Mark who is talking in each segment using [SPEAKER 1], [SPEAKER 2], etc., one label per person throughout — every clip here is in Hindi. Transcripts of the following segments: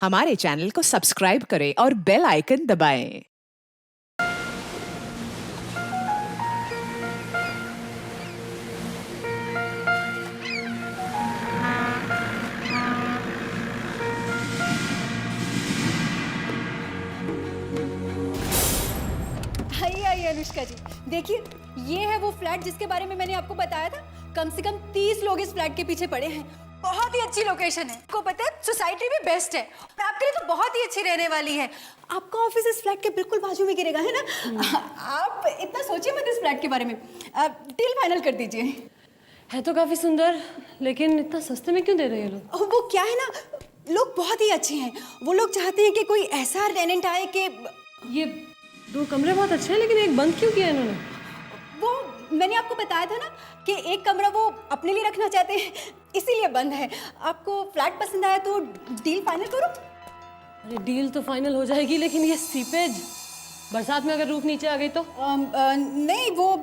[SPEAKER 1] हमारे चैनल को सब्सक्राइब करें और बेल आइकन दबाएं।
[SPEAKER 2] आइए आइए अनुष्का जी, देखिए ये है वो फ्लैट जिसके बारे में मैंने आपको बताया था। कम से कम 30 लोग इस फ्लैट के पीछे पड़े हैं। बहुत ही अच्छी लोकेशन है, आपको पता है सोसाइटी भी बेस्ट है और आपके लिए तो बहुत ही अच्छी रहने वाली है। आपका ऑफिस इस फ्लैट के बिल्कुल बाजू में गिरेगा, है ना? आप इतना सोचिए मत इस फ्लैट के बारे में। डील फाइनल कर दीजिए।
[SPEAKER 3] है तो काफी सुंदर, लेकिन इतना सस्ते में क्यों दे रहे हैं लोग?
[SPEAKER 2] वो क्या है ना, लोग बहुत ही अच्छे हैं। वो लोग चाहते हैं कि कोई ऐसा टेनेंट आए कि
[SPEAKER 3] ये 2 कमरे बहुत अच्छे हैं, लेकिन एक बंद क्यों किया इन्होंने?
[SPEAKER 2] वो मैंने आपको बताया था ना कि एक कमरा वो अपने लिए रखना चाहते हैं, इसीलिए बंद है। आपको फ्लैट पसंद आया तो डील फाइनल करो।
[SPEAKER 3] अरे डील तो फाइनल हो जाएगी, लेकिन ये सीपेज, बरसात में अगर रूफ नीचे आ गई तो?
[SPEAKER 2] नहीं वो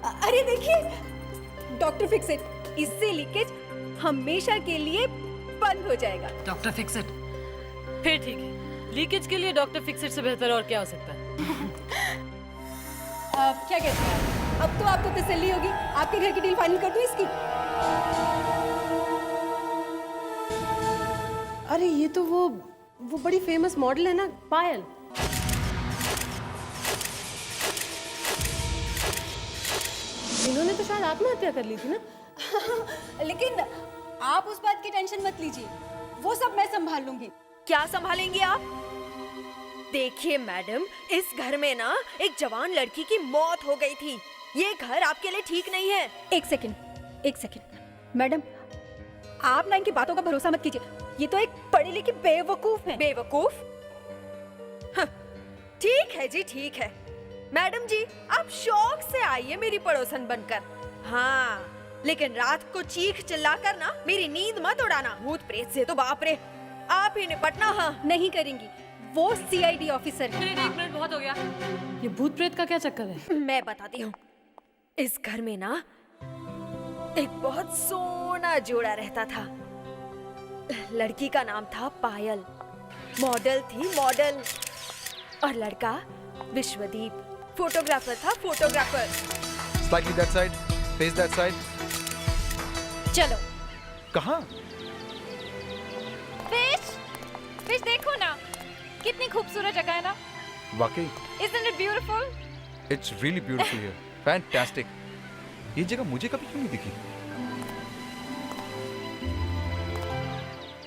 [SPEAKER 2] अरे देखिए, डॉक्टर फिक्स इट, इससे लीकेज हमेशा के लिए बंद हो जाएगा।
[SPEAKER 3] Doctor Fixit? फिर ठीक है, लीकेज के लिए डॉक्टर फिक्सिट से बेहतर और क्या हो सकता है?
[SPEAKER 2] क्या कहते हैं? अब तो आपको तसल्ली होगी। आपके घर की डील फाइनल कर दूं इसकी?
[SPEAKER 3] अरे ये तो वो बड़ी फेमस मॉडल है ना, पायल। इन्होंने तो शायद आत्महत्या कर ली थी ना?
[SPEAKER 2] लेकिन आप उस बात की टेंशन मत लीजिए, वो सब मैं संभाल लूंगी।
[SPEAKER 4] क्या संभालेंगी आप? देखिए मैडम, इस घर में ना एक जवान लड़की की मौत हो गई थी। ये घर आपके लिए ठीक नहीं है।
[SPEAKER 2] एक सेकंड मैडम, आप ना इनकी बातों का भरोसा मत कीजिए। ये तो एक पढ़ी लिखी बेवकूफ है।
[SPEAKER 4] बेवकूफ? हाँ, ठीक है जी, ठीक है। मैडम जी, आप शौक से आइए मेरी पड़ोसन बनकर। हाँ, लेकिन रात को चीख चिल्लाकर ना मेरी नींद मत उड़ाना। भूत प्रेत से तो बाप रे, आप ही निपटना। हाँ,
[SPEAKER 2] नहीं करेंगी, वो सीआईडी ऑफिसर है।
[SPEAKER 3] एक मिनट, बहुत हो गया। ये भूत प्रेत का क्या चक्कर है?
[SPEAKER 4] मैं बताती हूँ। इस घर में ना एक बहुत सोना जोड़ा रहता था। लड़की का नाम था पायल, मॉडल थी मॉडल, और लड़का विश्वदीप, फोटोग्राफर था, photographer.
[SPEAKER 5] Slightly that side, face that side.
[SPEAKER 2] चलो।
[SPEAKER 5] कहाँ?
[SPEAKER 6] फिश देखो ना, कितनी खूबसूरत जगह है ना।
[SPEAKER 5] वाकई।
[SPEAKER 6] Isn't it beautiful?
[SPEAKER 5] It's really beautiful here. Fantastic. ये जगह मुझे कभी क्यों नहीं दिखी?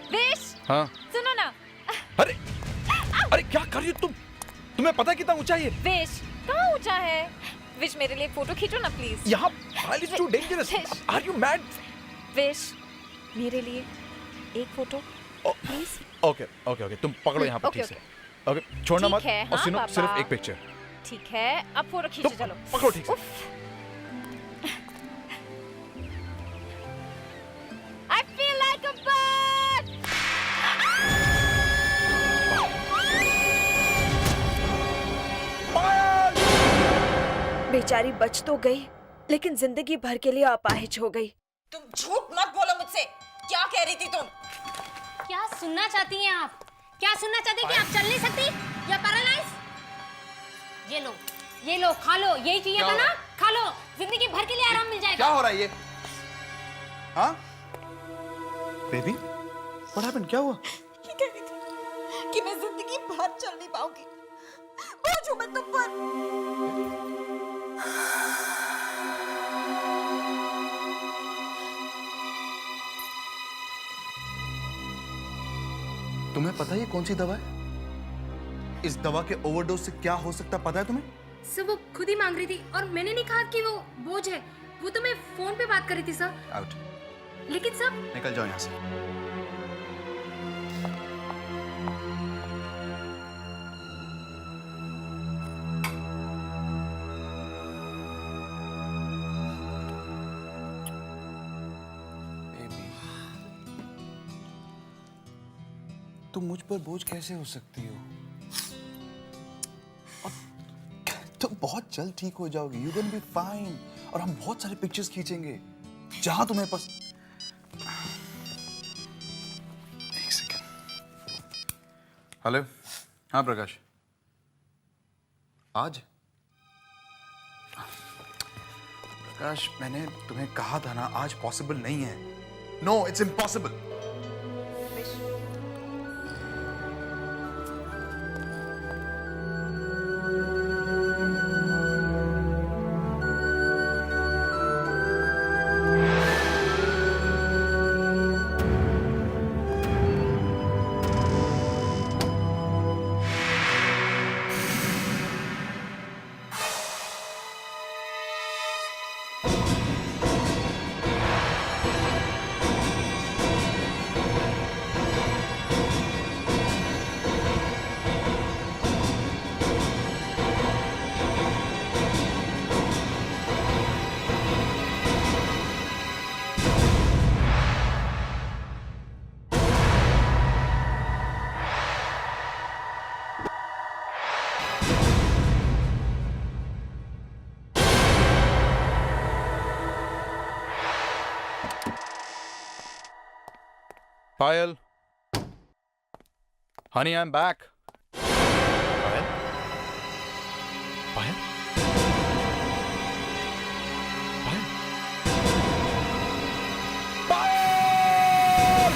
[SPEAKER 6] फिश,
[SPEAKER 5] हाँ।
[SPEAKER 6] सुनो ना।
[SPEAKER 5] अरे, अरे क्या कर रही हो तुम? तुम्हें पता है कितना ऊंचा है ये?
[SPEAKER 6] फिश, कहाँ ऊंचा है? फिश, मेरे लिए एक फोटो खींचो ना प्लीज।
[SPEAKER 5] यहाँ pile is too dangerous. Are you mad?
[SPEAKER 6] Fish, मेरे लिए एक photo please.
[SPEAKER 5] Okay, okay, okay. तुम पकड़ो यहाँ पर
[SPEAKER 6] Okay,
[SPEAKER 5] ठीक से. Okay, छोड़ना
[SPEAKER 6] ठीक
[SPEAKER 5] मत.
[SPEAKER 6] है,
[SPEAKER 5] और
[SPEAKER 6] हाँ,
[SPEAKER 5] सुनो,
[SPEAKER 6] पापा।
[SPEAKER 5] सिर्फ एक पिक्चर.
[SPEAKER 6] ठीक है, अब फोटो खींचो, चलो।
[SPEAKER 5] पकड़ो ठीक से.
[SPEAKER 6] I feel like a bird.
[SPEAKER 4] बेचारी बच तो गई, लेकिन जिंदगी भर के लिए अपाहिज हो गई।
[SPEAKER 7] तुम झूठ मत बोलो मुझसे। क्या कह रही थी तुम?
[SPEAKER 8] क्या सुनना चाहती हैं आप? क्या सुनना चाहती हैं कि आप चल नहीं सकती या पैरालाइज? ये लो, खा लो। यही चाहिए था ना? खा लो, जिंदगी भर के लिए आराम मिल जाएगा।
[SPEAKER 5] क्या हो रहा है ये? हाँ? Baby, what happened? क्या हुआ?
[SPEAKER 7] ये कह रही थी कि मैं जिंदगी भर चल नहीं पाऊंगी। बोझ हूं मैं तुम पर।
[SPEAKER 5] तुम्हें पता है ये कौन सी दवा है? इस दवा के ओवरडोज से क्या हो सकता है पता है तुम्हें?
[SPEAKER 8] सर वो खुद ही मांग रही थी और मैंने नहीं कहा कि वो बोझ है। वो तो मैं फोन पे बात कर रही थी सर।
[SPEAKER 5] आउट.
[SPEAKER 8] लेकिन सर
[SPEAKER 5] निकल जाओ यहाँ से. बेबी, तुम मुझ पर बोझ कैसे हो सकती हो? तुम बहुत जल्द ठीक हो जाओगी. You're gonna be fine. और हम बहुत सारे पिक्चर्स खींचेंगे जहां तुम्हें हेलो। हाँ प्रकाश, आज प्रकाश मैंने तुम्हें कहा था ना, आज पॉसिबल नहीं है। No, it's impossible. Payal. Honey, I'm back. Payal? Payal? Payal? Payal!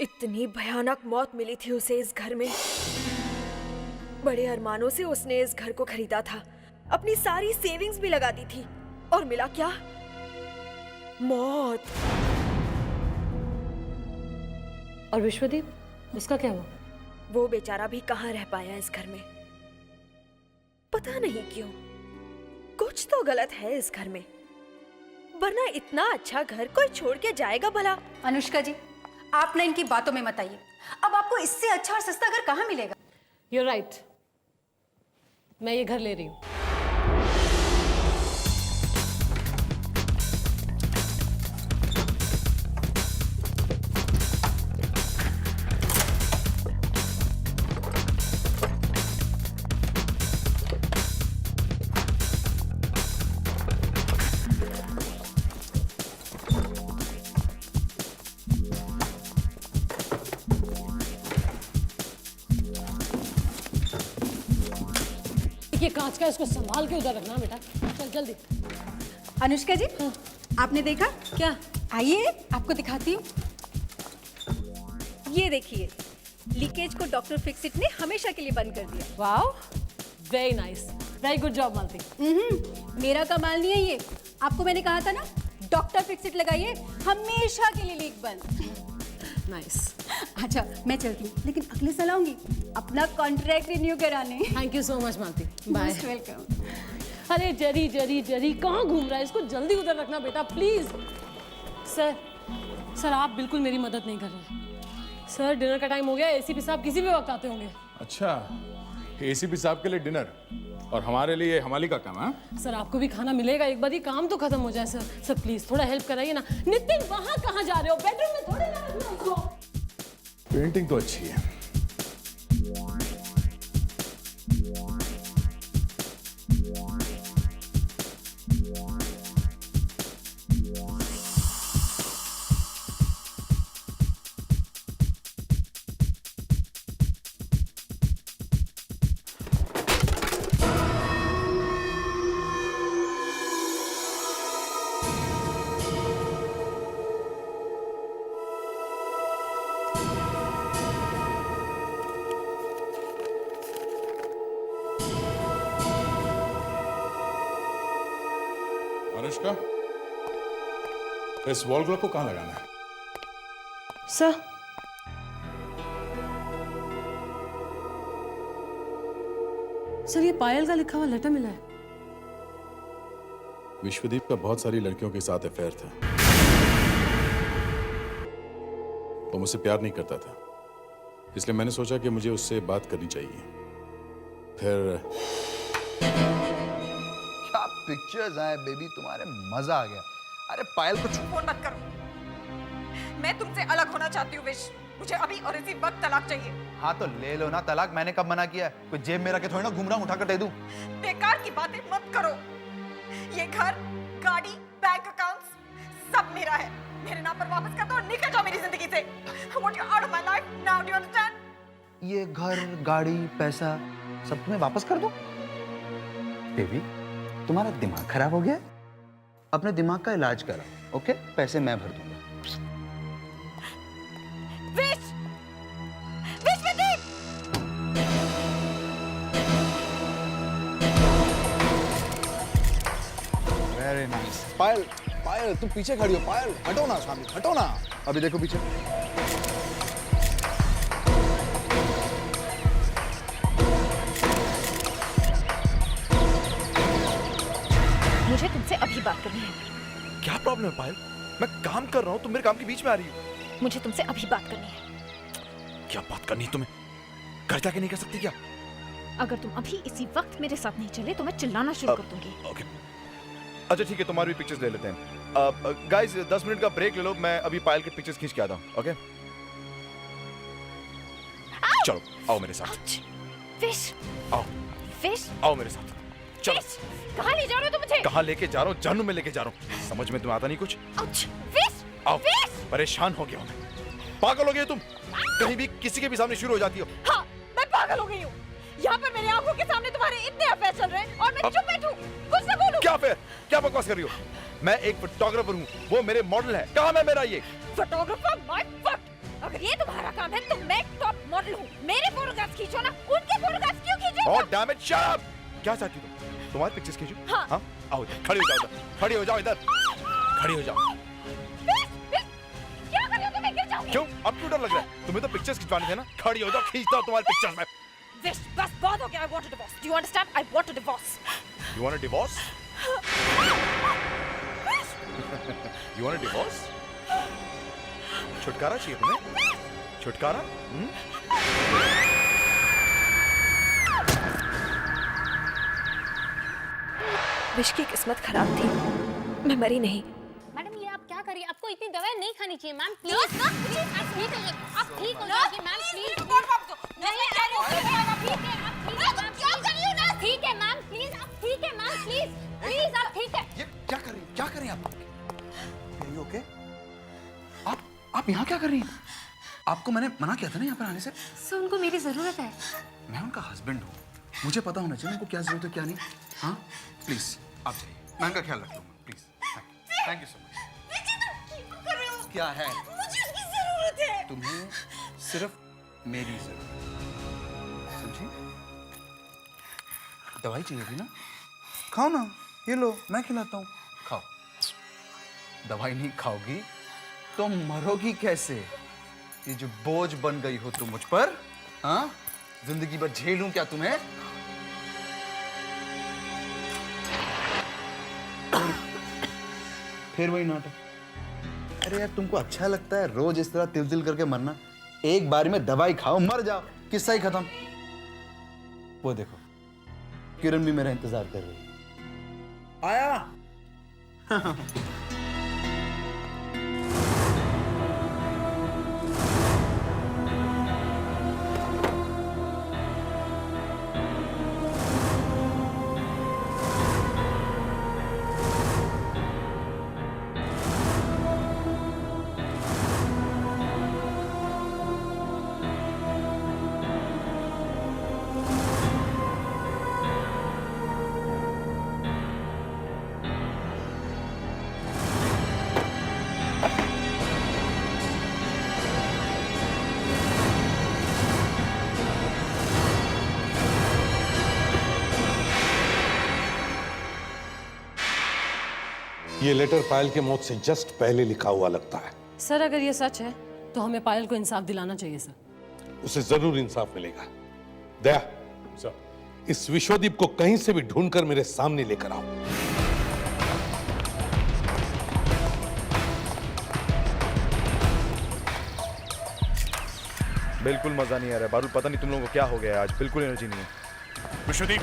[SPEAKER 4] इतनी भयानक मौत मिली थी उसे इस घर में। बड़े अरमानों से उसने इस घर को खरीदा था, अपनी सारी सेविंग्स भी लगा दी थी, और मिला क्या? मौत।
[SPEAKER 3] और विश्वदीप, उसका क्या हुआ?
[SPEAKER 4] वो बेचारा भी कहाँ रह पाया इस घर में। पता नहीं क्यों, कुछ तो गलत है इस घर में, वरना इतना अच्छा घर कोई छोड़ के जाएगा भला?
[SPEAKER 2] अनुष्का जी, आप ना इनकी बातों में मत आइए। अब आपको इससे अच्छा और सस्ता घर कहाँ मिलेगा?
[SPEAKER 3] You're right. मैं ये घर ले रही हूँ। ये कांच का, इसको संभाल के उधर रखना बेटा। चल जल्दी।
[SPEAKER 2] अनुष्का जी, आपने देखा?
[SPEAKER 3] क्या?
[SPEAKER 2] आइए आपको दिखाती हूँ। ये देखिए, लीकेज को डॉक्टर फिक्सिट ने हमेशा के लिए बंद कर दिया।
[SPEAKER 3] Wow, very nice, very good job Malti.
[SPEAKER 2] मेरा कमाल नहीं है ये, आपको मैंने कहा था ना, डॉक्टर फिक्सिट लगाइए, हमेशा के लिए लीक बंद।
[SPEAKER 3] नाइस।
[SPEAKER 2] अच्छा मैं चलती हूँ, लेकिन अगले साल आऊंगी अपना कॉन्ट्रैक्ट रिन्यू कराने।
[SPEAKER 3] Thank you so much Malti. Bye.
[SPEAKER 2] Most welcome.
[SPEAKER 3] अरे जरी जरी जरी कहाँ घूम रहा है? इसको जल्दी उधर रखना बेटा प्लीज। सर, सर आप बिल्कुल मेरी मदद नहीं कर रहे। सर डिनर का टाइम हो गया, एसीपी साहब किसी भी वक्त आते होंगे।
[SPEAKER 9] अच्छा, एसीपी साहब के लिए डिनर और हमारे लिए हमाली का काम है?
[SPEAKER 3] सर आपको भी खाना मिलेगा, एक बार ये काम तो खत्म हो जाए। सर सर प्लीज थोड़ा हेल्प कराइए ना। नितिन वहाँ कहाँ जा रहे हो? बेडरूम में थोड़े ना रखना उसको।
[SPEAKER 9] पेंटिंग तो अच्छी है। अनुष्का, इस वॉल क्लॉक को कहाँ लगाना है?
[SPEAKER 3] सर सर ये पायल का लिखा हुआ लेटर मिला है।
[SPEAKER 9] विश्वदीप का बहुत सारी लड़कियों के साथ अफेयर था। वो मुझसे प्यार नहीं करता था, इसलिए मैंने सोचा कि मुझे उससे बात करनी चाहिए। फिर
[SPEAKER 5] क्या पिक्चर्स आए बेबी, तुम्हारे मजा आ गया। अरे पायल को
[SPEAKER 7] फोन मत करो, मैं तुमसे अलग होना चाहती हूँ विश। मुझे अभी और इसी वक्त तलाक चाहिए।
[SPEAKER 5] हाँ तो ले लो ना तलाक, मैंने कब मना किया है? कोई जेब में रखे थोड़ी ना घूम रहा हूं, उठाकर दे दूं।
[SPEAKER 7] बेकार की बातें मत करो। ये घर, गाड़ी, बैंक अकाउंट्स सब मेरा है। मेरे नाम पर वापस कर दो और निकल जाओ मेरी जिंदगी से। I want you out of my life now, do you understand?
[SPEAKER 5] ये घर, गाड़ी, पैसा सब तुम्हें वापस कर दो? बेबी, तुम्हारा दिमाग खराब हो गया? अपने दिमाग का इलाज कराओ, ओके? पैसे मैं भर दूंगा।
[SPEAKER 7] विश्वदीप!
[SPEAKER 5] Very nice. पायल, पायल तुम पीछे खड़ी हो। पायल हटो ना सामने, हटो ना। अभी देखो पीछे।
[SPEAKER 6] मुझे तुमसे अभी बात करनी है।
[SPEAKER 10] क्या प्रॉब्लम है पायल? मैं काम कर रहा हूँ, तुम मेरे काम के बीच में आ रही हो।
[SPEAKER 6] मुझे तुमसे अभी बात करनी है।
[SPEAKER 10] क्या बात करनी है तुम्हें? घर जाके नहीं कर सकती क्या?
[SPEAKER 6] अगर तुम अभी इसी वक्त मेरे साथ नहीं चले तो मैं चिल्लाना शुरू कर दूंगी।
[SPEAKER 10] ओके। अच्छा ठीक है, तुम्हारी भी पिक्चर्स ले लेते हैं। गाइस 10 मिनट का ब्रेक ले लो, मैं अभी पायल के पिक्चर्स खींच के आता हूँ। ओके चलो आओ मेरे साथ।
[SPEAKER 6] फिश,
[SPEAKER 10] आओ
[SPEAKER 6] फिश,
[SPEAKER 10] आओ मेरे साथ। चलो।
[SPEAKER 6] कहाँ ले जा रहे हो तुम मुझे?
[SPEAKER 10] कहाँ लेके जा रहा हूँ? जानू में लेके जा रहा हूँ। समझ में तुम्हें आता नहीं कुछ?
[SPEAKER 6] फिश,
[SPEAKER 10] आओ। परेशान हो गया हूँ मैं। पागल हो गई हो तुम? कहीं भी किसी के भी सामने शुरू हो जाती हो।
[SPEAKER 7] हाँ, मैं पागल हो गई हूँ। यहाँ पर मेरी आंखों के सामने तुम्हारे इतने अफेयर चल रहे हैं और मैं चुप बैठूं, कुछ ना बोलूं।
[SPEAKER 10] क्या अफेयर? क्या बकवास कर रही हो? मैं एक फोटोग्राफर हूँ, वो मेरे मॉडल है। कहाँ है मेरा ये?
[SPEAKER 7] Photographer my fuck. अगर ये तुम्हारा काम है तो मैं टॉप मॉडल हूँ। मेरे फोटोग्राफ्स खींचो ना, उनके फोटोग्राफ्स क्यों खींचो?
[SPEAKER 10] Oh damn it, shut up! क्या चाहती हो तुम? तुम्हारी पिक्चर्स खींचो? हाँ? आओ इधर, खड़ी हो जाओ इधर। खड़ी हो जाओ इधर। खड़ी हो जाओ।
[SPEAKER 7] क्या कर रहे हो तुम? गिर जाओगे।
[SPEAKER 10] क्यों? अब क्यों डर लग रहा है? तुम्हें तो पिक्चर्स खिंचवाने थे ना? खड़ी हो जाओ, खींचता हूँ तुम्हारी पिक्चर्स में।
[SPEAKER 7] बस बहुत हो गया। I want a divorce. Do you understand? I want a divorce.
[SPEAKER 10] You want a divorce? You want a divorce? छुटकारा चाहिए तुम्हें? छुटकारा?
[SPEAKER 4] विश की किस्मत खराब थी, मैं मरी नहीं।
[SPEAKER 8] मैडम ये आप क्या कर रही हैं? आपको इतनी दवाई नहीं खानी चाहिए मैम, प्लीज। आप ठीक हो जाइए मैम, प्लीज। नहीं आप ठीक है, आप ठीक है, आप ठीक है मैम, क्या कर रही हो ना? ठीक है मैम, प्लीज आप ठीक है मैम, प्लीज प्लीज आप ठीक है।
[SPEAKER 5] ये क्या कर रही हैं? क्या कर रही हैं आप? Are you okay? आप यहाँ क्या कर रही हैं? आपको मैंने मना किया था ना यहाँ पर आने से।
[SPEAKER 8] सर उनको मेरी जरूरत है।
[SPEAKER 5] मैं उनका हस्बैंड हूँ, मुझे पता होना चाहिए उनको क्या जरूरत है क्या नहीं। हाँ प्लीज आप जाइए, मैं उनका ख्याल रख लूंगा। Please thank you so much. क्या है?
[SPEAKER 7] मुझे उसकी जरूरत है।
[SPEAKER 5] तुम्हें सिर्फ मेरी जरूरत, समझी? दवाई चाहिए थी ना? खाओ ना, ये लो मैं खिलाता हूँ, खाओ। दवाई नहीं खाओगी तो मरोगी कैसे? ये जो बोझ बन गई हो तुम मुझ पर, हाँ? जिंदगी भर झेलूं क्या तुम्हें? फिर वही नाटक। अरे यार तुमको अच्छा लगता है रोज इस तरह तिल तिल करके मरना? एक बार में दवाई खाओ मर जाओ, किस्सा ही खत्म। वो देखो किरण भी मेरा इंतजार कर रही है। आया।
[SPEAKER 11] ये लेटर पायल के मौत से जस्ट पहले लिखा हुआ लगता है।
[SPEAKER 3] सर अगर ये सच है तो हमें पायल को इंसाफ दिलाना चाहिए सर।
[SPEAKER 11] उसे जरूर इंसाफ मिलेगा। दया सर, इस विश्वदीप को कहीं से भी ढूंढकर मेरे सामने लेकर आओ।
[SPEAKER 10] बिल्कुल मजा नहीं आ रहा है बारूद, पता नहीं तुम लोगों को क्या हो गया आज, बिल्कुल एनर्जी नहीं है।
[SPEAKER 9] विश्वदीप,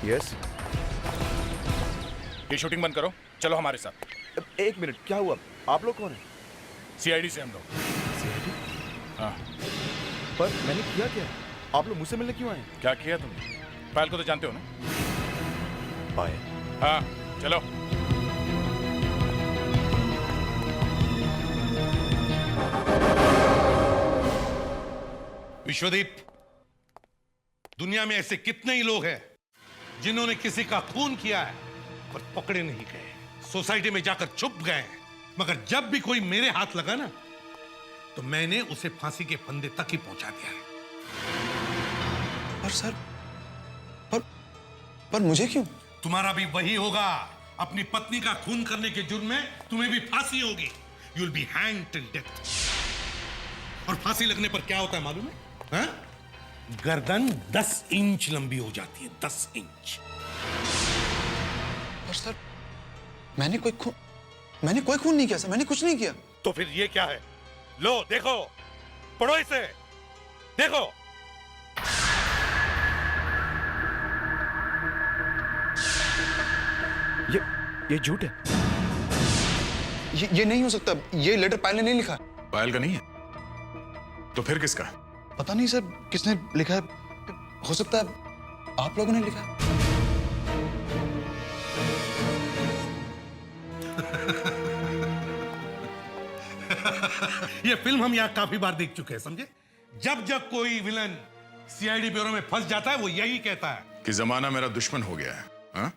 [SPEAKER 10] यस
[SPEAKER 9] ये शूटिंग बंद करो, चलो हमारे साथ।
[SPEAKER 10] एक मिनट, क्या हुआ? आप लोग कौन है?
[SPEAKER 9] सीआईडी से हम लोग।
[SPEAKER 10] सीआईडी?
[SPEAKER 9] हाँ।
[SPEAKER 10] पर मैंने किया क्या? आप लोग मुझसे मिलने क्यों आए?
[SPEAKER 9] क्या किया तुमने? पायल को तो जानते हो ना?
[SPEAKER 10] पायल?
[SPEAKER 9] हाँ चलो।
[SPEAKER 11] विश्वदीप, दुनिया में ऐसे कितने ही लोग हैं जिन्होंने किसी का खून किया है पर पकड़े नहीं गए, सोसाइटी में जाकर छुप गए, मगर जब भी कोई मेरे हाथ लगा ना तो मैंने उसे फांसी के फंदे तक ही पहुंचा दिया है।
[SPEAKER 5] पर सर, पर मुझे क्यों?
[SPEAKER 11] तुम्हारा भी वही होगा। अपनी पत्नी का खून करने के जुर्म में तुम्हें भी फांसी होगी। You will be hanged till death. और फांसी लगने पर क्या होता है मालूम है? हाँ? गर्दन 10 इंच लंबी हो जाती है, 10 इंच।
[SPEAKER 5] पर सर, मैंने कोई खून नहीं किया सर, मैंने कुछ नहीं किया।
[SPEAKER 11] तो फिर ये क्या है? लो देखो, पढ़ो इसे, देखो।
[SPEAKER 10] ये झूठ है।
[SPEAKER 5] ये नहीं हो सकता। ये लेटर पायल ने नहीं लिखा।
[SPEAKER 9] पायल का नहीं है तो फिर किसका?
[SPEAKER 5] पता नहीं सर, किसने लिखा है। हो सकता है आप लोगों ने लिखा है।
[SPEAKER 11] ये फिल्म हम यहाँ काफी बार देख चुके हैं, समझे? जब जब कोई विलन सीआईडी ब्यूरो में फंस जाता है वो यही कहता है
[SPEAKER 9] कि जमाना मेरा दुश्मन हो गया है। हाँ?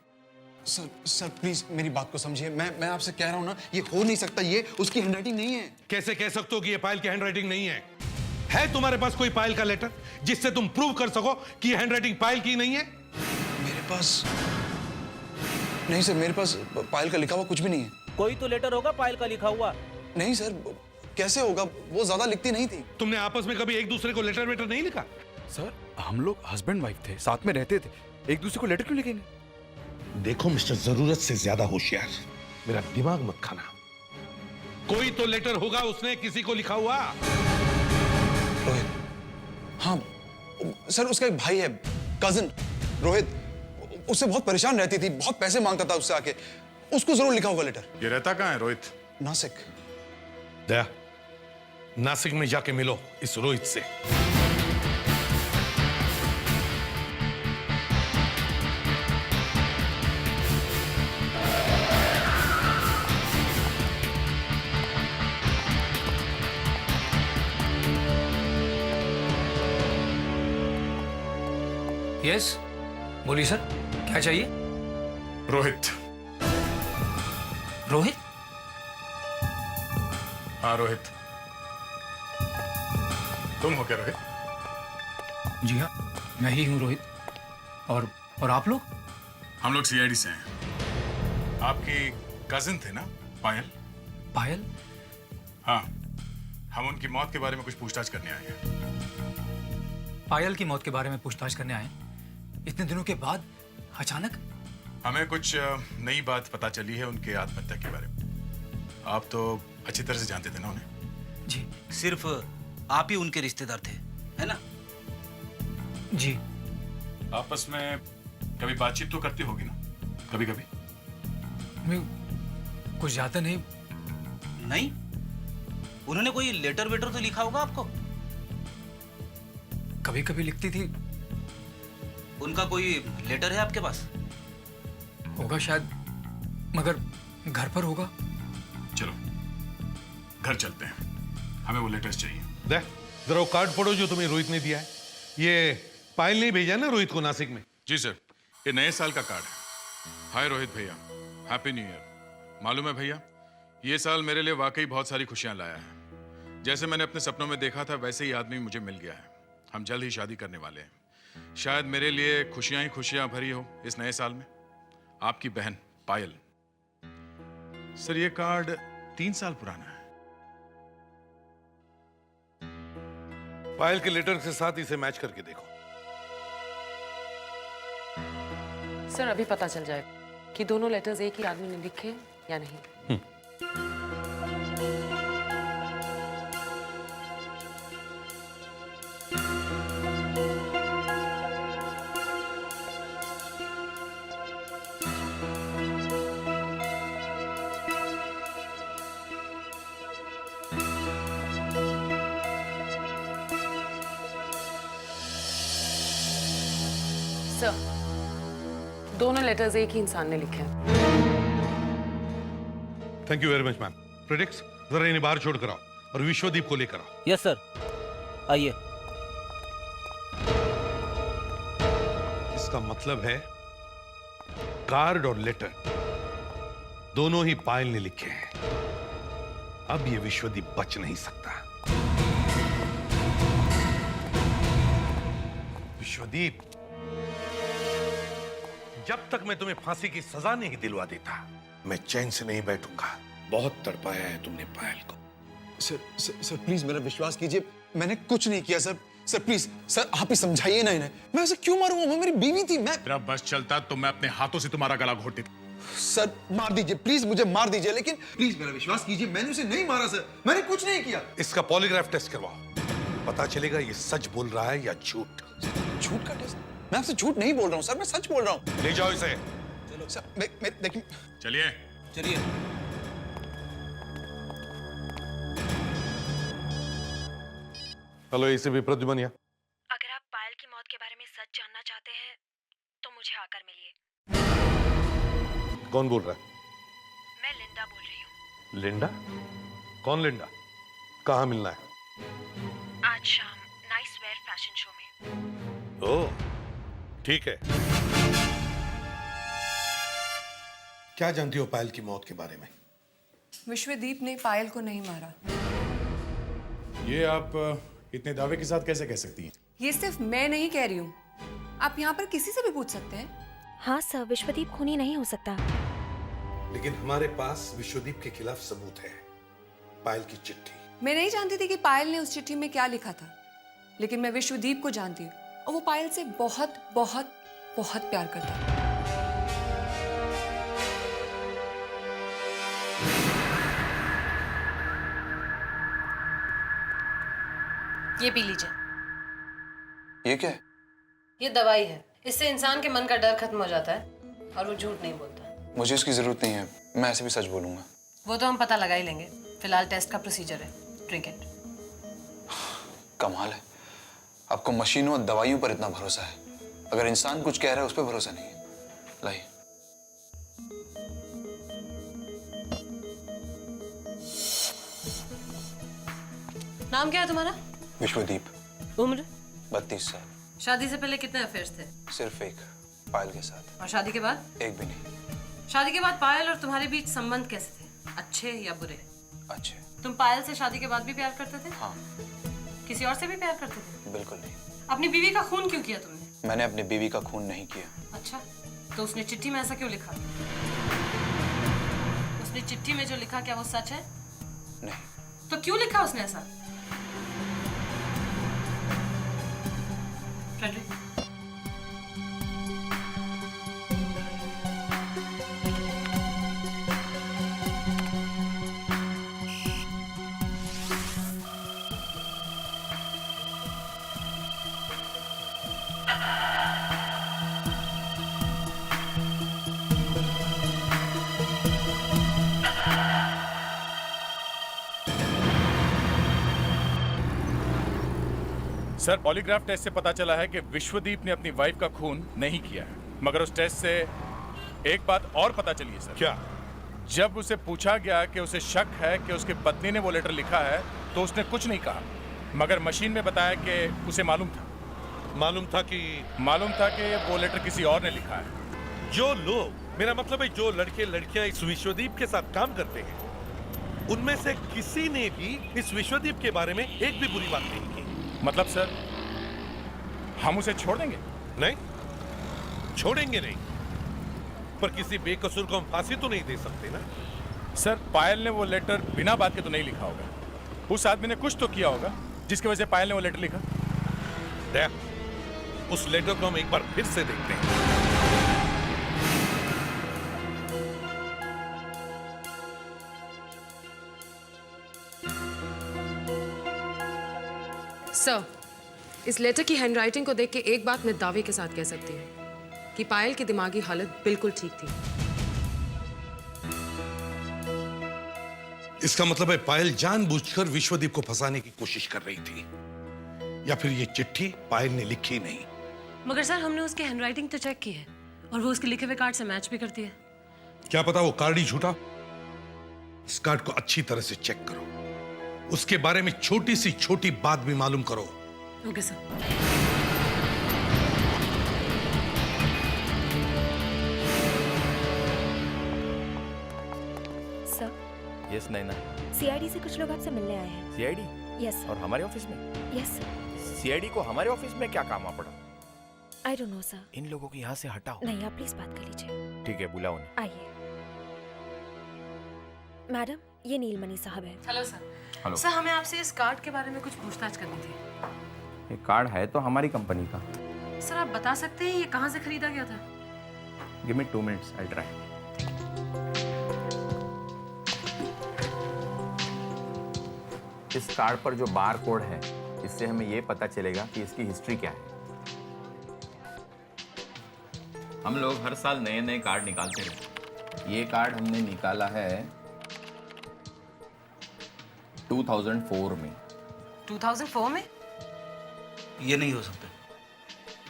[SPEAKER 5] सर प्लीज मेरी बात को समझिए। मैं आपसे कह रहा हूं ना, ये हो नहीं सकता। ये उसकी हैंडराइटिंग नहीं है।
[SPEAKER 11] कैसे कह सकते हो कि ये पायल की हैंडराइटिंग नहीं है? है तुम्हारे पास कोई पायल का लेटर जिससे तुम प्रूव कर सको कि ये हैंडराइटिंग पायल की नहीं है?
[SPEAKER 5] मेरे पास नहीं सर, मेरे पास पायल का लिखा हुआ कुछ भी नहीं है।
[SPEAKER 12] कोई तो लेटर होगा पायल का लिखा हुआ।
[SPEAKER 5] नहीं सर, कैसे होगा? वो ज्यादा लिखती नहीं थी।
[SPEAKER 11] तुमने आपस में कभी एक दूसरे को लेटर वेटर नहीं लिखा?
[SPEAKER 10] सर, हम लोग हस्बैंड वाइफ थे, साथ में रहते थे, एक दूसरे को लेटर क्यों लिखेंगे?
[SPEAKER 11] देखो मिस्टर, जरूरत से ज्यादा होशियार, मेरा दिमाग मत खाना। कोई तो लेटर होगा उसने किसी को लिखा हुआ।
[SPEAKER 5] रोहित, हाँ सर, उसका एक भाई है, कजिन रोहित, उससे बहुत परेशान रहती थी, बहुत पैसे मांगता था उससे आके। उसको जरूर लिखा होगा लेटर।
[SPEAKER 9] ये रहता कहाँ है रोहित?
[SPEAKER 5] नासिक।
[SPEAKER 11] दया, नासिक में जाके मिलो इस रोहित से।
[SPEAKER 13] यस, बोलिए सर, क्या चाहिए?
[SPEAKER 9] रोहित।
[SPEAKER 13] रोहित?
[SPEAKER 9] हाँ रोहित। तुम हो क्या रोहित?
[SPEAKER 13] जी हाँ, मैं ही हूँ रोहित। और आप लोग?
[SPEAKER 9] हम लोग सीआईडी से हैं। आपकी कजिन थे ना पायल?
[SPEAKER 13] पायल?
[SPEAKER 9] हाँ, हम उनकी मौत के बारे में कुछ पूछताछ करने आए हैं।
[SPEAKER 13] पायल की मौत के बारे में पूछताछ करने आए? इतने दिनों के बाद अचानक?
[SPEAKER 9] हमें कुछ नई बात पता चली है उनके आत्महत्या के बारे में। आप तो अच्छी तरह से जानते थे ना उन्हें?
[SPEAKER 13] जी।
[SPEAKER 12] सिर्फ आप ही उनके रिश्तेदार थे, है ना?
[SPEAKER 13] जी।
[SPEAKER 9] आपस में कभी बातचीत तो करती होगी ना, कभी कभी?
[SPEAKER 13] मैं कुछ ज्यादा नहीं।
[SPEAKER 12] नहीं? उन्होंने कोई लेटर वेटर तो लिखा होगा आपको?
[SPEAKER 13] कभी कभी लिखती थी।
[SPEAKER 12] उनका कोई लेटर है आपके पास?
[SPEAKER 13] होगा शायद, मगर घर पर होगा।
[SPEAKER 9] चलो घर चलते हैं, हमें वो लेटर्स चाहिए।
[SPEAKER 11] देख, जरा वो कार्ड पढ़ो जो तुम्हें रोहित ने दिया है। ये पायल ने भेजा ना रोहित को नासिक में?
[SPEAKER 9] जी सर, ये नए साल का कार्ड है। हाय रोहित भैया, हैप्पी न्यू ईयर। मालूम है भैया, ये साल मेरे लिए वाकई बहुत सारी खुशियां लाया है। जैसे मैंने अपने सपनों में देखा था वैसे ही आदमी मुझे मिल गया है। हम जल्द ही शादी करने वाले हैं। शायद मेरे लिए खुशियां ही खुशियां भरी हो इस नए साल में। आपकी बहन पायल। सर ये कार्ड 3 साल पुराना है।
[SPEAKER 11] पायल के लेटर के साथ इसे मैच करके देखो।
[SPEAKER 3] सर अभी पता चल जाएगा कि दोनों लेटर्स एक ही आदमी ने लिखे या नहीं। सर, दोनों लेटर्स एक ही इंसान ने लिखे हैं।
[SPEAKER 11] Thank you very much ma'am. Predicts, जरा इन्हें बाहर छोड़ कर आओ और विश्वदीप को लेकर आओ।
[SPEAKER 12] यस सर, आइए।
[SPEAKER 11] इसका मतलब है कार्ड और लेटर दोनों ही पायल ने लिखे हैं। अब ये विश्वदीप बच नहीं सकता। विश्वदीप, जब तक मैं तुम्हें फांसी की सजा नहीं दिलवा देता, मैं चैन से नहीं बैठूंगा। बहुत तड़पाया है तुमने पायल को।
[SPEAKER 5] सर प्लीज मेरा विश्वास कीजिए, मैंने कुछ नहीं किया सर। सर प्लीज सर, आप ही समझाइए ना इन्हें। मैं ऐसे क्यों मारूंगा? वो मेरी बीवी थी। मैं
[SPEAKER 9] तेरा बस चलता तो मैं अपने हाथों से तुम्हारा गला घोट देता।
[SPEAKER 5] सर मार दीजिए प्लीज, मुझे मार दीजिए, लेकिन प्लीज मेरा विश्वास कीजिए, मैंने उसे नहीं मारा सर। मैंने कुछ नहीं किया।
[SPEAKER 11] इसका पॉलीग्राफ टेस्ट करवाओ, पता चलेगा ये सच बोल रहा है या झूठ।
[SPEAKER 5] झूठ का टेस्ट? मैं आपसे झूठ नहीं बोल रहा हूँ सर, मैं सच बोल रहा हूँ।
[SPEAKER 11] ले जाओ इसे।
[SPEAKER 5] चलो सर, देखिए।
[SPEAKER 9] चलिए
[SPEAKER 12] चलिए।
[SPEAKER 11] Hello, ACP Pradyuman.
[SPEAKER 4] अगर आप पायल की मौत के बारे में सच जानना चाहते हैं तो मुझे आकर मिलिए।
[SPEAKER 11] कौन बोल रहा है?
[SPEAKER 4] मैं लिंडा बोल रही हूँ।
[SPEAKER 11] लिंडा? कौन लिंडा? कहाँ मिलना है?
[SPEAKER 4] आज शाम नाइस वेयर फैशन शो में।
[SPEAKER 11] ओह, ठीक है। क्या जानती हो पायल की मौत के बारे में?
[SPEAKER 14] विश्वदीप ने पायल को नहीं मारा।
[SPEAKER 15] ये आप इतने दावे के साथ कैसे कह सकती हैं?
[SPEAKER 14] ये सिर्फ मैं नहीं कह रही हूँ, आप यहाँ पर किसी से भी पूछ सकते हैं।
[SPEAKER 4] हाँ सर, विश्वदीप खूनी नहीं हो सकता।
[SPEAKER 11] लेकिन हमारे पास विश्वदीप के खिलाफ सबूत है। पायल की चिट्ठी।
[SPEAKER 14] मैं नहीं जानती थी कि पायल ने उस चिट्ठी में क्या लिखा था, लेकिन मैं विश्वदीप को जानती हूँ और वो पायल से बहुत बहुत बहुत प्यार करता है।
[SPEAKER 3] ये पी लीजिए।
[SPEAKER 5] ये क्या है?
[SPEAKER 3] ये दवाई है, इससे इंसान के मन का डर खत्म हो जाता है और वो झूठ नहीं बोलता।
[SPEAKER 5] मुझे उसकी जरूरत नहीं है, मैं ऐसे भी सच बोलूंगा।
[SPEAKER 3] वो तो हम पता लगा ही लेंगे, फिलहाल टेस्ट का प्रोसीजर है। Drink it.
[SPEAKER 5] कमाल है, आपको मशीनों और दवाइयों पर इतना भरोसा है। अगर इंसान कुछ कह रहा है उस पर भरोसा नहीं है। लाइए।
[SPEAKER 3] नाम क्या है तुम्हारा?
[SPEAKER 5] विश्वदीप।
[SPEAKER 3] उम्र?
[SPEAKER 5] 32 साल।
[SPEAKER 3] शादी से पहले कितने अफेयर्स थे?
[SPEAKER 5] सिर्फ एक, पायल के साथ।
[SPEAKER 3] और शादी के बाद?
[SPEAKER 5] एक भी नहीं।
[SPEAKER 3] शादी के बाद पायल और तुम्हारे बीच संबंध कैसे थे? अच्छे या बुरे?
[SPEAKER 5] अच्छे।
[SPEAKER 3] तुम पायल से शादी के बाद भी प्यार करते थे?
[SPEAKER 5] हाँ।
[SPEAKER 3] किसी और से भी प्यार करते थे?
[SPEAKER 5] बिल्कुल नहीं।
[SPEAKER 3] अपनी बीवी का खून क्यों किया तुमने?
[SPEAKER 5] मैंने अपनी बीवी का खून नहीं किया।
[SPEAKER 3] अच्छा, तो उसने चिट्ठी में ऐसा क्यों लिखा? उसने चिट्ठी में जो लिखा क्या वो सच है?
[SPEAKER 5] नहीं।
[SPEAKER 3] तो क्यों लिखा उसने ऐसा? फ्रेडरिक,
[SPEAKER 15] सर, पॉलीग्राफ टेस्ट से पता चला है कि विश्वदीप ने अपनी वाइफ का खून नहीं किया है। मगर उस टेस्ट से एक बात और पता चली है सर।
[SPEAKER 11] क्या?
[SPEAKER 15] जब उसे पूछा गया कि उसे शक है कि उसकी पत्नी ने वो लेटर लिखा है तो उसने कुछ नहीं कहा, मगर मशीन में बताया कि उसे मालूम था कि वो लेटर किसी और ने लिखा है।
[SPEAKER 11] जो लोग, मेरा मतलब है जो लड़के लड़कियां इस विश्वदीप के साथ काम करते हैं, उनमें से किसी ने भी इस विश्वदीप के बारे में एक भी बुरी बात नहीं की।
[SPEAKER 15] मतलब सर, हम उसे छोड़ देंगे?
[SPEAKER 11] नहीं, छोड़ेंगे नहीं, पर किसी बेकसूर को हम फांसी तो नहीं दे सकते ना।
[SPEAKER 15] सर, पायल ने वो लेटर बिना बात के तो नहीं लिखा होगा। उस आदमी ने कुछ तो किया होगा जिसकी वजह से पायल ने वो लेटर लिखा।
[SPEAKER 11] उस लेटर को हम एक बार फिर से देखते हैं।
[SPEAKER 3] सर, इस लेटर की हैंडराइटिंग को देख के एक बात मैं दावे के साथ कह सकती हूँ कि पायल की दिमागी हालत बिल्कुल ठीक थी।
[SPEAKER 11] इसका मतलब है पायल जानबूझकर विश्वदीप को फंसाने की कोशिश कर रही थी, या फिर ये चिट्ठी पायल ने लिखी नहीं।
[SPEAKER 3] मगर सर, हमने उसकी हैंडराइटिंग तो चेक की है और वो उसके लिखे हुए कार्ड से मैच भी करती है।
[SPEAKER 11] क्या पता वो कार्ड ही झूठा। इस कार्ड को अच्छी तरह से चेक करो, उसके बारे में छोटी सी छोटी बात भी मालूम करो।
[SPEAKER 3] Okay sir.
[SPEAKER 10] यस नैना।
[SPEAKER 4] सीआईडी से कुछ लोग आपसे मिलने आए हैं।
[SPEAKER 10] सीआईडी?
[SPEAKER 4] यस।
[SPEAKER 10] और हमारे ऑफिस में?
[SPEAKER 4] यस।
[SPEAKER 10] सीआईडी को हमारे ऑफिस में क्या काम आ पड़ा?
[SPEAKER 4] I don't know sir.
[SPEAKER 10] इन लोगों को यहाँ से हटाओ।
[SPEAKER 4] नहीं, आप प्लीज बात कर लीजिए।
[SPEAKER 10] ठीक है, बुलाओ उन्हें।
[SPEAKER 4] आइए। मैडम, ये नीलमणि साहब है।
[SPEAKER 3] Hello sir.
[SPEAKER 10] हेलो।
[SPEAKER 3] सर, हमें आपसे इस कार्ड के बारे में कुछ पूछताछ करनी थी।
[SPEAKER 10] ये कार्ड है तो हमारी कंपनी का।
[SPEAKER 3] सर, आप बता सकते हैं ये कहाँ से खरीदा गया था?
[SPEAKER 10] Give me 2 minutes, I try. इस कार्ड पर जो बार कोड है, इससे हमें ये पता चलेगा कि इसकी हिस्ट्री क्या है। हम लोग हर साल नए नए कार्ड निकालते हैं। ये कार्ड हमने निकाला है 2004 में।
[SPEAKER 3] 2004 में?
[SPEAKER 12] ये नहीं हो सकता।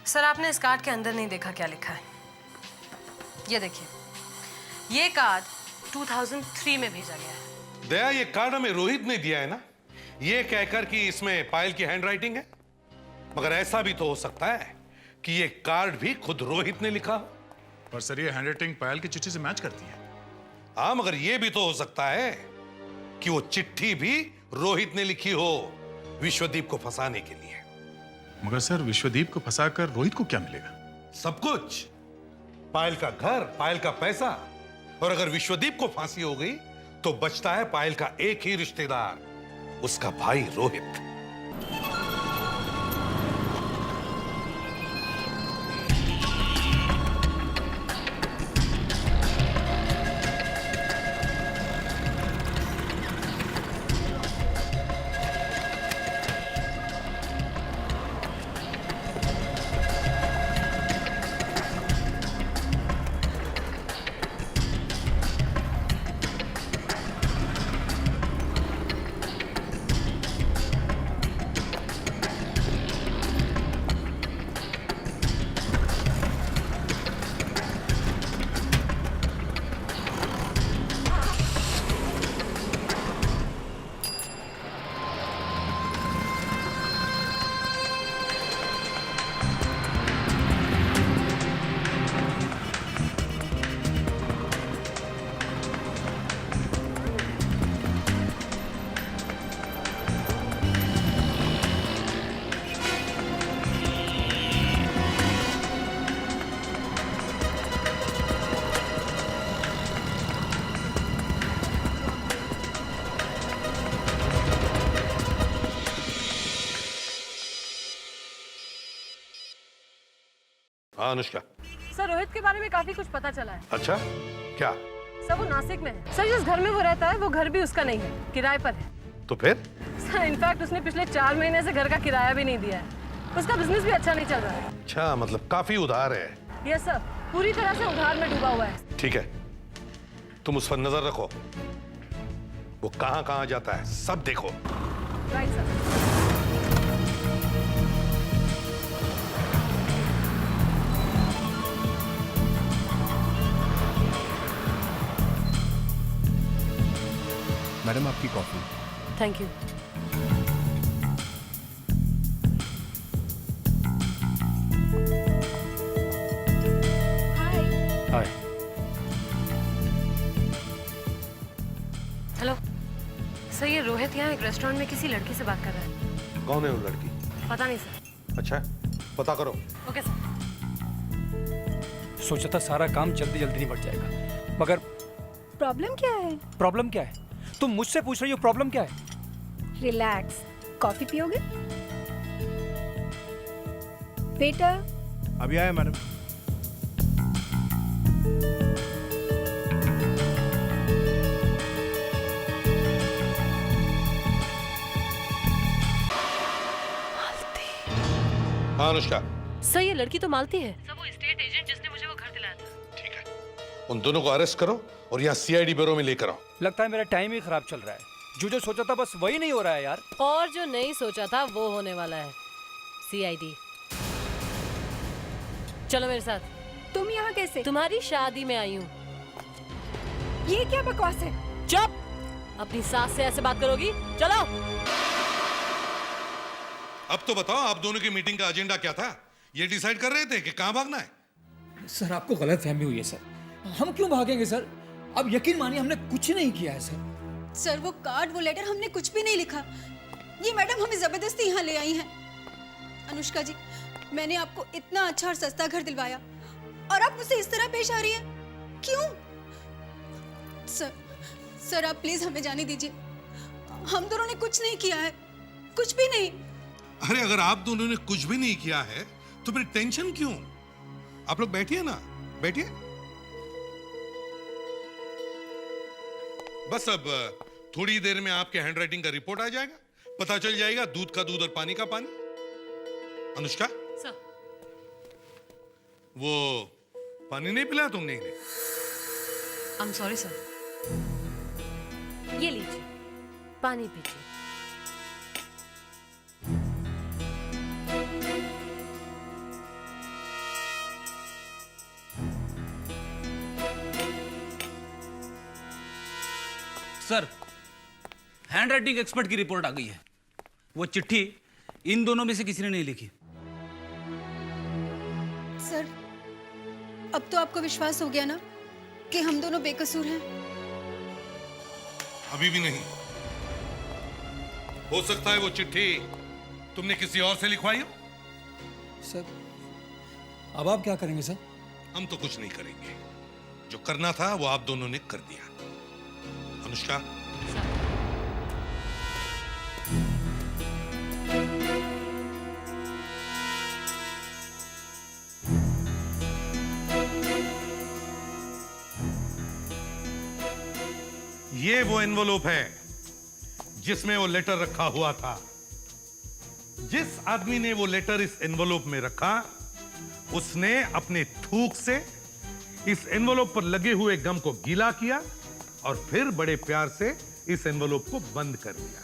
[SPEAKER 3] सर, आपने इस कार्ड के अंदर नहीं देखा क्या लिखा है? ये देखिए, ये कार्ड 2003 में भेजा गया है।
[SPEAKER 11] दया, ये कार्ड हमें रोहित ने दिया है ना, ये कहकर कि इसमें पायल की हैंडराइटिंग है। मगर ऐसा भी तो हो सकता है कि ये कार्ड भी खुद रोहित ने लिखा हो।
[SPEAKER 9] पर सर, ये हैंडराइटिंग पायल की चिट्ठी से मैच करती है।
[SPEAKER 11] हाँ, मगर ये भी तो हो सकता है कि वो चिट्ठी भी रोहित ने लिखी हो विश्वदीप को फंसाने के लिए।
[SPEAKER 9] मगर सर, विश्वदीप को फंसाकर रोहित को क्या मिलेगा?
[SPEAKER 11] सब कुछ। पायल का घर, पायल का पैसा। और अगर विश्वदीप को फांसी हो गई तो बचता है पायल का एक ही रिश्तेदार, उसका भाई रोहित। हाँ अनुष्का।
[SPEAKER 3] सर, रोहित के बारे में काफी कुछ पता चला है।
[SPEAKER 11] अच्छा, क्या?
[SPEAKER 3] सर, वो नासिक में है। सर, जिस घर में वो रहता है वो घर भी उसका नहीं है, किराए पर है।
[SPEAKER 11] तो फिर?
[SPEAKER 3] सर, इनफैक्ट उसने पिछले 4 महीने से घर का किराया भी नहीं दिया है। उसका बिजनेस भी अच्छा नहीं चल रहा है।
[SPEAKER 11] अच्छा, मतलब काफी उधार है।
[SPEAKER 3] यस सर, पूरी तरह से उधार में डूबा हुआ है।
[SPEAKER 11] ठीक है, तुम उस पर नजर रखो। वो कहां कहां जाता है सब देखो।
[SPEAKER 3] Right sir.
[SPEAKER 13] मैडम, आपकी coffee.
[SPEAKER 3] Thank you.
[SPEAKER 13] Hi.
[SPEAKER 3] Hello sir, ये रोहित यहाँ एक रेस्टोरेंट में किसी लड़की से बात कर रहा है।
[SPEAKER 11] कौन है वो लड़की?
[SPEAKER 3] पता नहीं सर।
[SPEAKER 11] अच्छा, पता करो।
[SPEAKER 3] Okay sir.
[SPEAKER 13] सोचा था सारा काम जल्दी जल्दी निपट जाएगा, मगर
[SPEAKER 2] प्रॉब्लम क्या है?
[SPEAKER 13] प्रॉब्लम क्या है? तुम मुझसे पूछ रही हो प्रॉब्लम क्या है?
[SPEAKER 2] रिलैक्स। कॉफी पियोगे? बेटा।
[SPEAKER 10] अभी आया मैडम।
[SPEAKER 11] हाँ अनुष्का।
[SPEAKER 3] सर, ये लड़की तो मालती है। सर, वो एस्टेट एजेंट जिसने मुझे वो घर दिलाया था।
[SPEAKER 11] ठीक है, उन दोनों को अरेस्ट करो और यहाँ सीआईडी ब्यूरो में लेकर आओ।
[SPEAKER 13] लगता है मेरा टाइम ही खराब चल रहा है। जो सोचा था बस वही नहीं हो रहा है यार।
[SPEAKER 3] और जो नहीं सोचा था वो होने वाला है। सीआईडी। चलो मेरे साथ।
[SPEAKER 2] तुम यहाँ कैसे?
[SPEAKER 3] तुम्हारी शादी में आई हूँ।
[SPEAKER 2] ये क्या बकवास है?
[SPEAKER 3] चुप! अपनी सास से ऐसे बात करोगी? चलो।
[SPEAKER 11] अब तो बताओ, आप दोनों की मीटिंग का एजेंडा क्या था? ये डिसाइड कर रहे थे कि कहाँ भागना है?
[SPEAKER 13] सर, आपको गलत फहमी हुई है सर। हम क्यों भागेंगे सर? अब यकीन मानिए हमने कुछ नहीं किया है सर।
[SPEAKER 2] सर वो कार्ड, वो लेटर, हमने कुछ भी नहीं लिखा। ये मैडम हमें जबरदस्ती यहाँ ले आई हैं। अनुष्का जी, मैंने आपको इतना अच्छा और सस्ता घर दिलवाया और आप मुझसे इस तरह पेश आ रही हैं, क्यों? सर आप प्लीज हमें जाने दीजिए। हम दोनों ने कुछ नहीं किया है, कुछ भी नहीं।
[SPEAKER 11] अरे अगर आप दोनों ने कुछ भी नहीं किया है तो फिर टेंशन क्यों? आप लोग बैठिए ना, बैठिए। बस अब थोड़ी देर में आपके हैंडराइटिंग का रिपोर्ट आ जाएगा, पता चल जाएगा दूध का दूध और पानी का पानी। अनुष्का,
[SPEAKER 3] सर,
[SPEAKER 11] वो पानी नहीं पिलाया तुमने इन्हें?
[SPEAKER 3] I am sorry sir. ये लीजिए, पानी पीजिए।
[SPEAKER 12] सर, हैंडराइटिंग एक्सपर्ट की रिपोर्ट आ गई है। वो चिट्ठी इन दोनों में से किसी ने नहीं लिखी।
[SPEAKER 2] सर, अब तो आपको विश्वास हो गया ना कि हम दोनों बेकसूर हैं?
[SPEAKER 11] अभी भी नहीं। हो सकता है वो चिट्ठी तुमने किसी और से लिखवाई हो।
[SPEAKER 13] सर, अब आप क्या करेंगे सर?
[SPEAKER 11] हम तो कुछ नहीं करेंगे। जो करना था वो आप दोनों ने कर दिया। अनुष्का, ये वो एनवलप है जिसमें वो लेटर रखा हुआ था। जिस आदमी ने वो लेटर इस एनवलप में रखा, उसने अपने थूक से इस एनवलप पर लगे हुए गम को गीला किया और फिर बड़े प्यार से इस एनवलप को बंद कर दिया।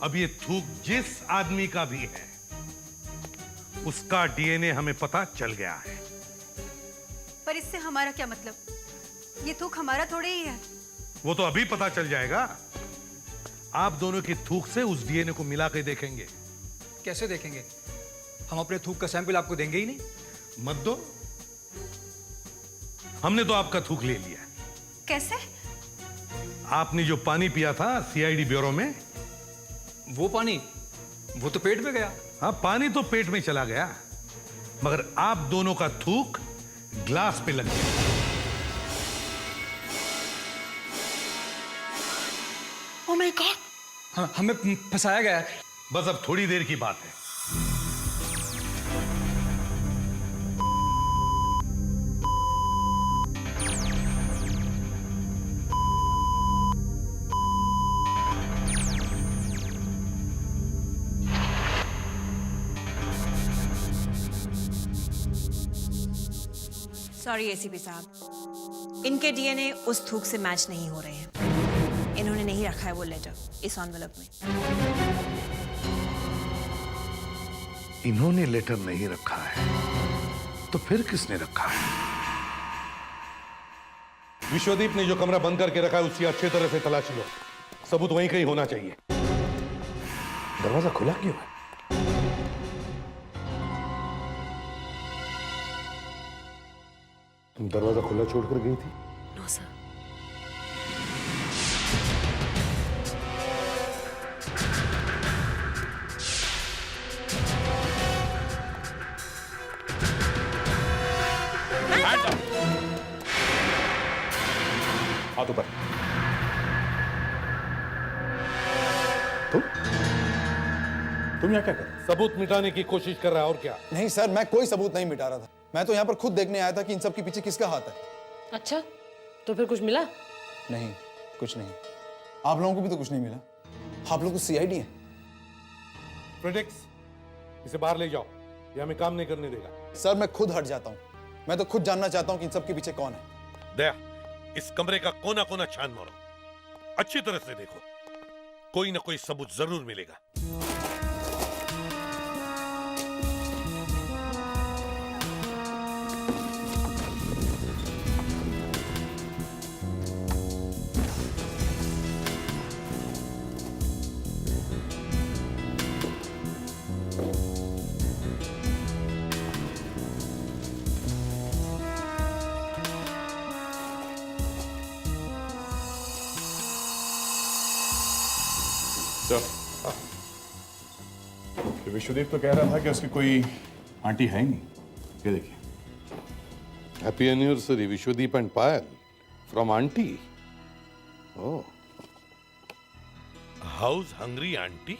[SPEAKER 11] अब ये थूक जिस आदमी का भी है, उसका डीएनए हमें पता चल गया है।
[SPEAKER 2] पर इससे हमारा क्या मतलब? ये थूक हमारा थोड़े ही है।
[SPEAKER 11] वो तो अभी पता चल जाएगा। आप दोनों की थूक से उस डीएनए को मिला के देखेंगे।
[SPEAKER 13] कैसे देखेंगे? हम अपने थूक का सैंपल आपको देंगे ही नहीं।
[SPEAKER 11] मत दो, हमने तो आपका थूक ले लिया।
[SPEAKER 2] कैसे?
[SPEAKER 11] आपने जो पानी पिया था सीआईडी ब्यूरो में,
[SPEAKER 13] वो पानी, वो तो पेट में गया।
[SPEAKER 11] हाँ, पानी तो पेट में चला गया, मगर आप दोनों का थूक ग्लास पे लग गया।
[SPEAKER 2] Oh my God!
[SPEAKER 13] हाँ, हमें फंसाया गया है।
[SPEAKER 11] बस अब थोड़ी देर की बात है।
[SPEAKER 16] सॉरी एसीपी साहब, इनके डीएनए उस थूक से मैच नहीं हो रहे हैं। इन्होंने नहीं रखा है वो लेटर इस एनवेलप में।
[SPEAKER 11] इन्होंने लेटर नहीं रखा है तो फिर किसने रखा है? विश्वदीप ने जो कमरा बंद करके रखा है उसकी अच्छी तरह से तलाशी लो। सबूत वहीं कहीं होना चाहिए। दरवाजा खुला क्यों है? तुम दरवाजा खुला छोड़कर गई थी?
[SPEAKER 3] No sir.
[SPEAKER 10] हाथ ऊपर। तुम यहाँ क्या कर रहे हो?
[SPEAKER 11] सबूत मिटाने की कोशिश कर रहा है और क्या?
[SPEAKER 17] नहीं सर, मैं कोई सबूत नहीं मिटा रहा था। मैं तो यहाँ पर खुद देखने आया था कि इन सब के पीछे किसका हाथ है।
[SPEAKER 3] अच्छा, तो फिर कुछ मिला?
[SPEAKER 17] नहीं, कुछ नहीं। आप लोगों को भी तो कुछ नहीं मिला। आप लोग तो सीआईडी हैं।
[SPEAKER 11] प्रेडिक्स, इसे बाहर ले जाओ, ये हमें काम नहीं करने देगा।
[SPEAKER 17] सर, मैं खुद हट जाता हूँ। मैं तो खुद जानना चाहता हूँ कि इन सब के पीछे कौन है।
[SPEAKER 11] दया, इस कमरे का कोना कोना छान मारो, अच्छी तरह से देखो, कोई ना कोई सबूत जरूर मिलेगा।
[SPEAKER 15] तो विश्वदीप तो कह रहा था कि उसकी कोई आंटी है ही नहीं। ये देखिए।
[SPEAKER 11] Happy anniversary, Vishwadip and Payal from auntie. Oh.
[SPEAKER 10] House hungry aunty?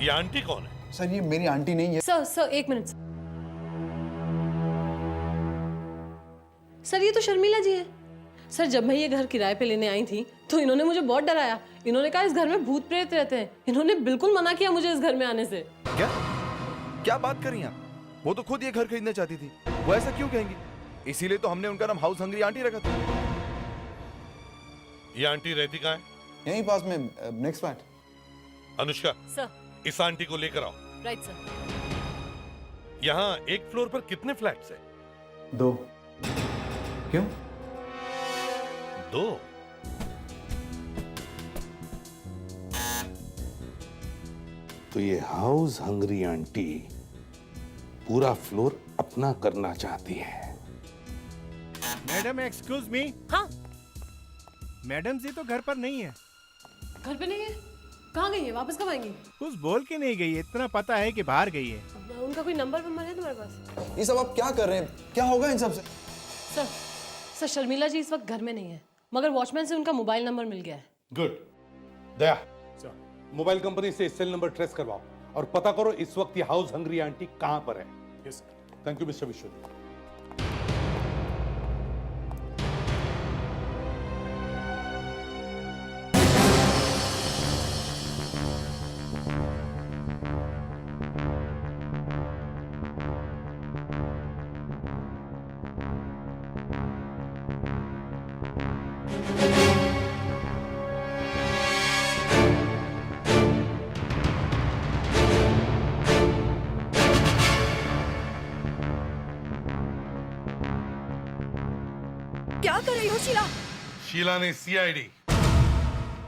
[SPEAKER 10] ये आंटी कौन है?
[SPEAKER 17] सर ये मेरी आंटी नहीं है।
[SPEAKER 3] सर एक मिनट सर, ये तो शर्मिला जी है। सर जब मैं ये घर किराए पे लेने आई थी तो इन्होंने मुझे बहुत डराया। इन्होंने कहा इस घर में भूत प्रेत रहते हैं। इन्होंने बिल्कुल मना किया मुझे इस घर में आने से।
[SPEAKER 10] क्या बात कर रही हैं आप? वो तो खुद ये घर खरीदना चाहती थी। वो ऐसा क्यों कहेंगी? इसीलिए तो हमने उनका नाम हाउस हंग्री आंटी रखा था। ये आंटी रहती कहाँ है?
[SPEAKER 17] यहीं पास में, नेक्स्ट फ्लैट।
[SPEAKER 10] अनुष्का
[SPEAKER 3] सर,
[SPEAKER 10] इस आंटी को लेकर आओ।
[SPEAKER 3] Right sir.
[SPEAKER 10] यहाँ एक फ्लोर पर कितने फ्लैट्स हैं?
[SPEAKER 17] 2। क्यों?
[SPEAKER 10] 2?
[SPEAKER 11] तो ये हाउस हंग्री आंटी पूरा फ्लोर अपना करना चाहती है।
[SPEAKER 18] Madam excuse me.
[SPEAKER 3] हाँ
[SPEAKER 18] मैडम जी तो घर पर नहीं है।
[SPEAKER 3] घर पे नहीं है? कहाँ गई है? वापस कब आएंगी?
[SPEAKER 18] कुछ बोल के नहीं गई है, इतना पता है कि बाहर गई है।
[SPEAKER 3] उनका कोई नंबर है तुम्हारे पास?
[SPEAKER 17] ये सब आप क्या कर रहे हैं? क्या होगा इन सब से?
[SPEAKER 3] सर शर्मिला जी इस वक्त घर में नहीं है, मगर वॉचमैन से उनका मोबाइल नंबर मिल गया है।
[SPEAKER 11] गुड। दया, मोबाइल कंपनी से सेल नंबर ट्रेस करवाओ और पता करो इस वक्त ये हाउस हंग्री आंटी कहां पर है।
[SPEAKER 15] Yes.
[SPEAKER 11] Thank you mister Vishwadeep.
[SPEAKER 4] क्या कर रही हो शीला?
[SPEAKER 11] शीला ने सीआईडी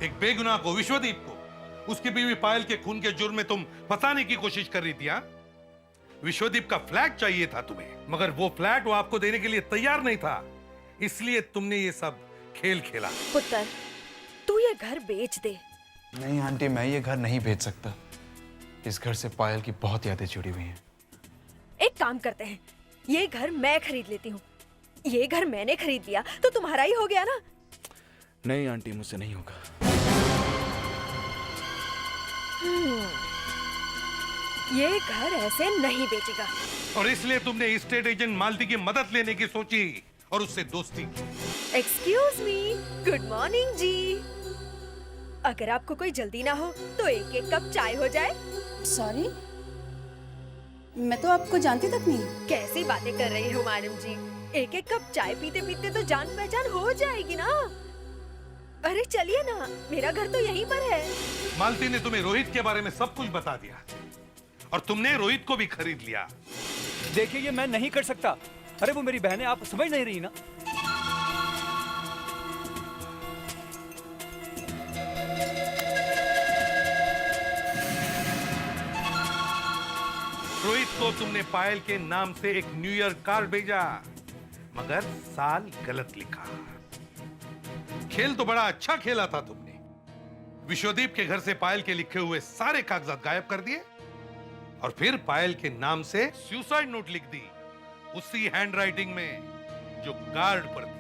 [SPEAKER 11] एक बेगुनाह को, विश्वदीप को, उसकी बीवी पायल के खून के जुर्म में तुम फंसाने की कोशिश कर रही थी। हाँ? विश्वदीप का फ्लैट चाहिए था तुम्हें, मगर वो फ्लैट वो आपको देने के लिए तैयार नहीं था, इसलिए तुमने ये सब खेल खेला।
[SPEAKER 4] पुत्र, तू ये घर बेच दे।
[SPEAKER 17] नहीं आंटी, मैं ये घर नहीं बेच सकता। इस घर से पायल की बहुत यादें जुड़ी हुई हैं।
[SPEAKER 4] एक काम करते हैं, ये घर मैं खरीद लेती हूँ। ये घर मैंने खरीद लिया तो तुम्हारा ही हो गया ना।
[SPEAKER 10] नहीं आंटी, मुझसे नहीं होगा।
[SPEAKER 4] ये घर ऐसे नहीं बेचेगा।
[SPEAKER 11] और इसलिए तुमने एस्टेट एजेंट मालती की मदद लेने की सोची और उससे दोस्ती की।
[SPEAKER 4] एक्सक्यूज मी, गुड मॉर्निंग जी। अगर आपको कोई जल्दी ना हो तो एक कप चाय हो जाए।
[SPEAKER 2] सॉरी, मैं तो आपको जानती तक नहीं।
[SPEAKER 4] कैसी बातें कर रही हो मैडम जी? एक कप चाय पीते पीते तो जान पहचान हो जाएगी ना। अरे चलिए ना, मेरा घर तो यहीं पर है।
[SPEAKER 11] मालती ने तुम्हें रोहित के बारे में सब कुछ बता दिया और तुमने रोहित को भी खरीद लिया।
[SPEAKER 13] देखिए ये मैं नहीं कर सकता। अरे वो मेरी बहन है, आप समझ नहीं रही ना।
[SPEAKER 11] रोहित को तुमने पायल के नाम से एक न्यू ईयर कार्ड भेजा, मगर साल गलत लिखा। खेल तो बड़ा अच्छा खेला था तुमने। विश्वदीप के घर से पायल के लिखे हुए सारे कागजात गायब कर दिए और फिर पायल के नाम से सुसाइड नोट लिख दी, उसी हैंडराइटिंग में जो गार्ड पर थी।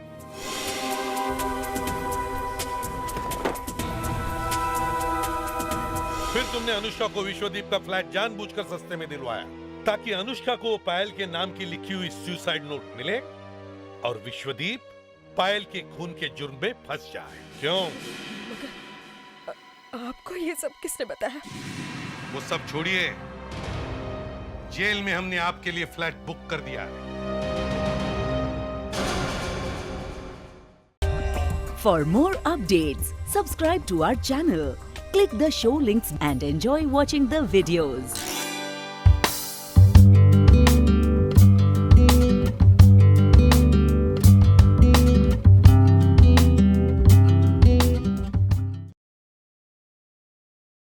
[SPEAKER 11] फिर तुमने अनुष्का को विश्वदीप का फ्लैट जानबूझकर सस्ते में दिलवाया ताकि अनुष्का को पायल के नाम की लिखी हुई सुसाइड नोट मिले और विश्वदीप पायल के खून के जुर्म में फंस जाए। क्यों?
[SPEAKER 4] आपको ये सब किसने बताया?
[SPEAKER 11] वो सब छोड़िए, जेल में हमने आपके लिए फ्लैट बुक कर दिया है।
[SPEAKER 1] For more updates, subscribe to our channel, click the show links and enjoy watching the videos.